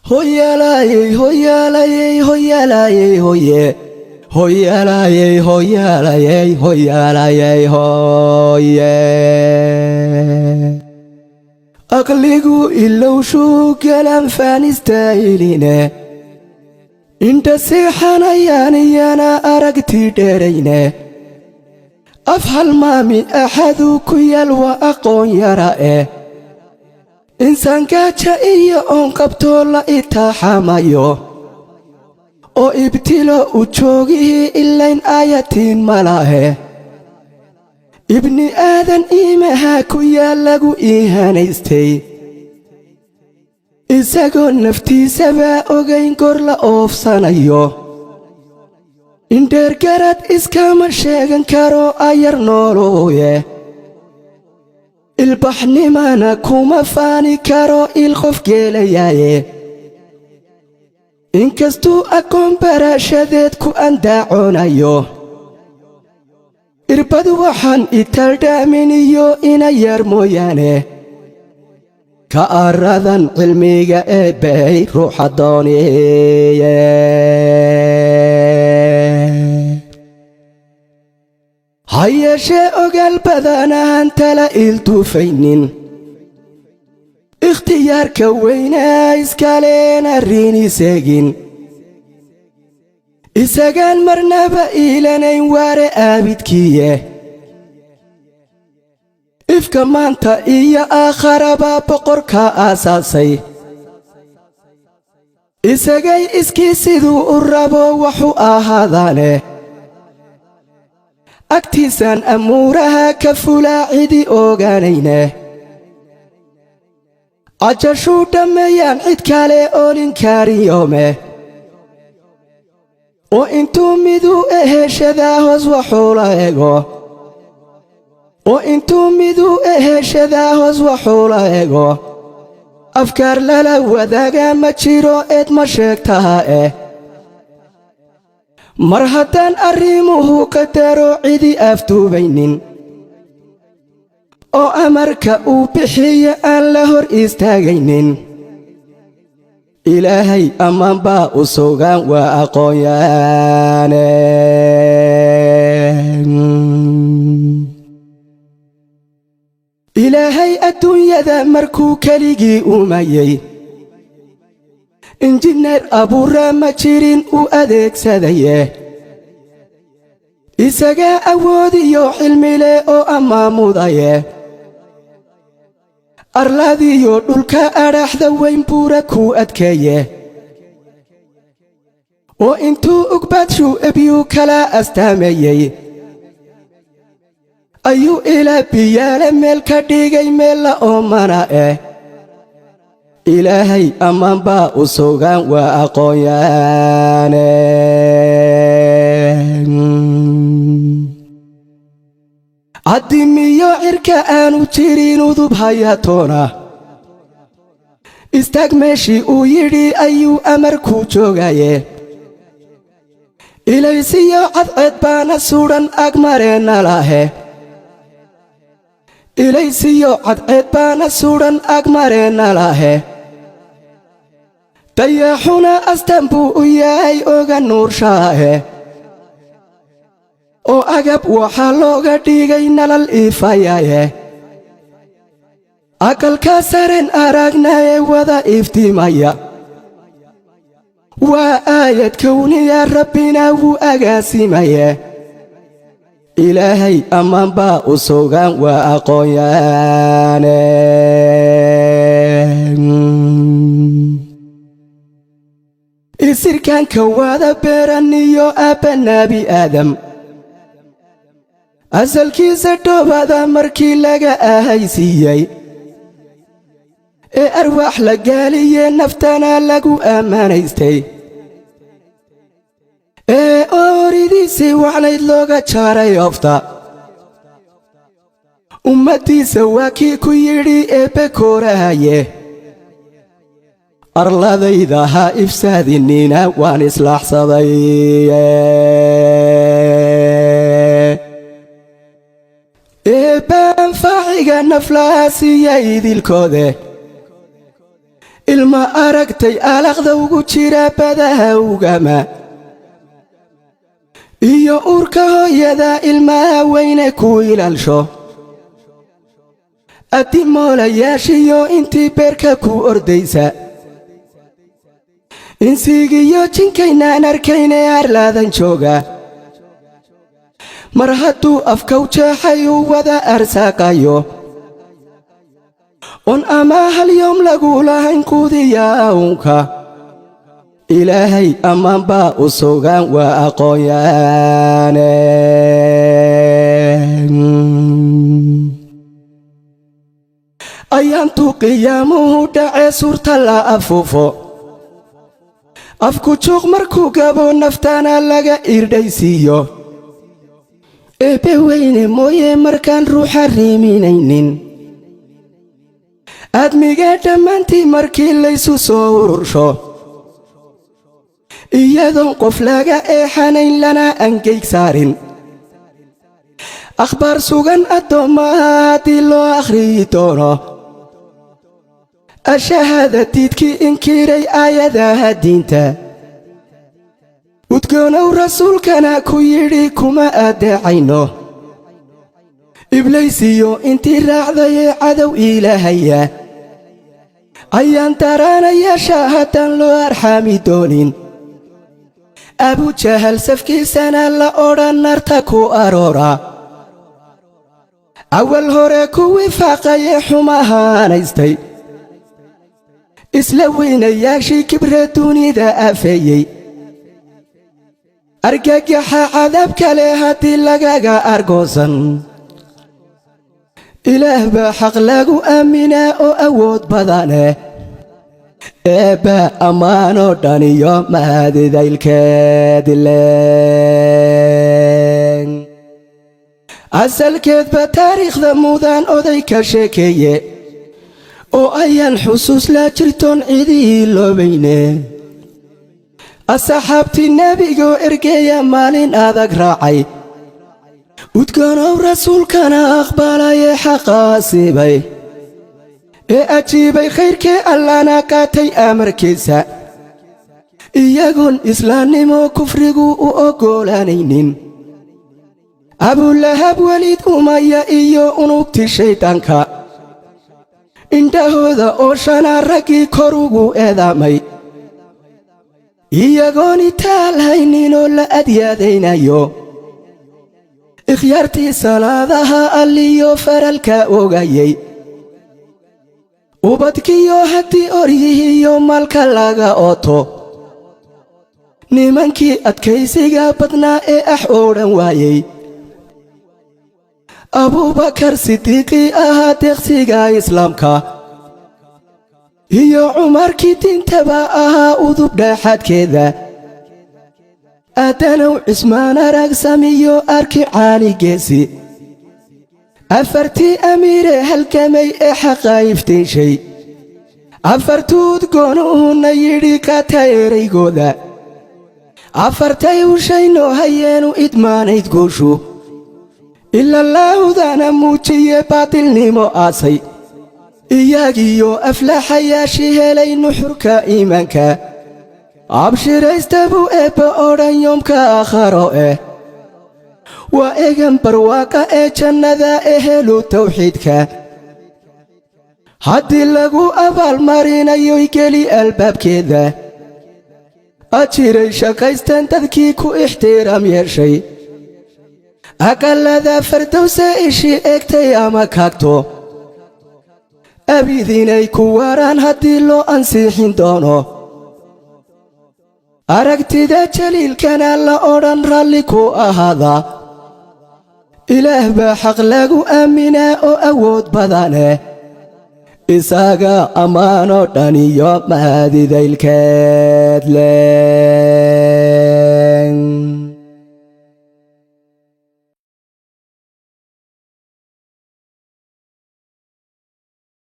Hoya la ye, hoya la ye, hoya la ye, hoye. Hoya la ye, hoya la ye, hoya la ye, hoye. Aqligu illow shuu kalam faanistaayline. Inta seexanayaan iyana aragti dheerayne. Afhal maami axadu ku yal waa aqoon yara إنسان كاتشا إيا أون قبطولا إتاحامايو أو إبتلو وشوغيه إلاين آياتين ملاهي ابني آذن إيمها كويا لغو إيهانيستي إساقو نفتي سبا أوغين كورلا أوف سانايو إندر كارات إسكامر شاغن كارو آير نولويه البحني مانا كوما فاني كارو الخوف جيلياي إنكستو أكون براشدت كو أنداعونايو إربادو وحان إتردامينيو إنا يرموياني كأراذن علميغا إباي روح الدوني هيا شيء قلبنا أنت لا إلتوفينين اختيار كوينا إسكالينا الريني ساقين إساقان مرنبا إلانين واري آبد كيه إفكا مانتا إيا آخر بابقركا أساسي إساقاي إسكي سيدو الرابو وحو آهاداني أكتسان أمورها كفلا عدي أوغانينه أجاشو دميان عد كالي أولين كاري يومه وإنتو ميدو شذاهوز وحولا إيغو وإنتو ميدو شذاهوز وحولا إيغو أفكار للا وداقا مجيرو مشيكتها مرهتان أريموه كتارو عدي أفتو بينين أو أمرك أو بحي أن لهر إستاغينين إلهي أمان با أسوغان وأقويان إلهي الدنيا ذا مركو كاليجي أميي إنجنير أبو رامة جيرين وأديك ساديه إساقا أودي يو حلمي لي أو أمامو ضايه أرلادي يو دولكا أراح دوين بوركو أدكيه وإنتو أقبات شو أبيو كلا أستاميي أيو إلا بيال ملكا ديغي ميلا أمانا إلهي أمان با أسوغان وأقويان عدمي عركا آنو تيرينو ذوب هاياتونا استقمشي ويري أيو أمركو جوغايه إليسي عد بانا سوران أقمارين لاهي إليسي عد بانا سوران أقمارين لاهي تياحونا أستنبو إياي أوغا نور شاهي أو أغاب وحالوغا ديغي نلال إفاياي أكل كاسرين أراغناي وذا إفتيمايا وآية كوني يا ربنا وأغاسيمايا إلهي أمان با أسوغان وأقويان إسر كان كواذا بيرانيو أبا نبي آدم أزل كيسا دوبادا مركي لغا أهيسيي أرواح لقالي نفتنا لغو أمانيستي أوريديسي وعنيد لوغا جاري يوفتا أمتي سواكي كويري بكورايه أرلاذيذا ها إفساد النينا وان إصلاح صدي إبان فاعيقا نفلاسي يايدي الكودة ilma aragtay alaqda ugu jira badaha ugama iyo urka hooyada ilmaha weyne ku ilaalsho adimoolayaashiyo intii beerka ku ordaysa insigiyo jinkaynaan arkayne arlaadan jooga mar hadduu afkaw jeexay u wada arsaaqayo on ama hal yoom lagu lahayn quudiya awnka ilaahay ammaan baa u sugan waa aqoonyaane ayaantuu qiyaamuhu dhacee suurta la afuufo afku juuq markuu gabo naftana laga irdhaysiiyo eebbe weyne mooye markaan ruuxa riiminaynin aadmiga dhammaantii markii laysu soo urursho iyadoon qof laga eexanayn lana angeyg saarin akhbaar sugan addoommaha haddii loo akhriyi doono ashahaada diidkii inkiray aayadaha diinta udgoonow rasuulkana ku yidhi kuma adeecayno iblaysiyo intii raacdayee cadow ilaahaya ayaan daraanayaasha haddaan loo arxaami doonin abujahal safkiisana la odhan narta ku aroora awal hore kuwii faaqayee xumahaanaystay isla weynayaashii kibre dunida afeeyey argagaxa cadaab kale haddii lagaga argoosan ilaah baa xaq lagu aaminaa oo awood badane eebba ammaanoo dhaniyo mahadidaylkeed leen asalkeedba taariikhda muudaan oday ka sheekeeye oo ayaan xusuus la jirtoon cidii loobayne asxaabtii nebigoo ergeeya maalin adag raacay udgoonow rasuulkana aqbalayee xaqaasibay ee ajiibay khayrkee allana qaatay amarkiisa iyagoon islaannimo kufrigu u oggolaanaynin abulahab weliid umaya iyo unugti shayddaanka indhahooda oo shana raggii kor ugu eedaamay iyagoon itaal hayninoo la adyaadaynayo ikhyaartii salaadaha alliyo faralka ogayay ubadkiyo haddii oryihiyo maalka laga ooto nimankii adkaysiga badnaa ee ax oodhan waayey abubakar sidiiqii ahaa deeqsiga islaamka iyo cumarkii diintaba ahaa udub dhaaxaadkeeda aadanow cismaan aragsamiyo arki caanigeesi afartii amiire halgamay ee xaqa iftiishay afartuu udgoonuhuna yidhi qaata eraygooda afartay ushaynoo hayeenu idmaanayd guushu ilalaahudana muujiye baatilnimo aasay iyagiyo aflaxayaashii helay nuxurka iimaanka abshiraysta buu eebba odhan yoomka aakharo waa egan barwaaqa ee jannada ehelu tawxiidka haddii lagu abaalmarinayoy geli albaabkeeda ajiray shaqaystan dadkii ku ixtiraam yeeshay aqallada fardowse ishii eegtay ama kaagto abidinay ku waaraan haddii loo ansiixin doono aragtida jaliilkana la odhan raalli ku ahaada ilaah baa xaq lagu aaminaa oo awood badane isaga ammaanoo dhaniyo mahadidaylkeed leen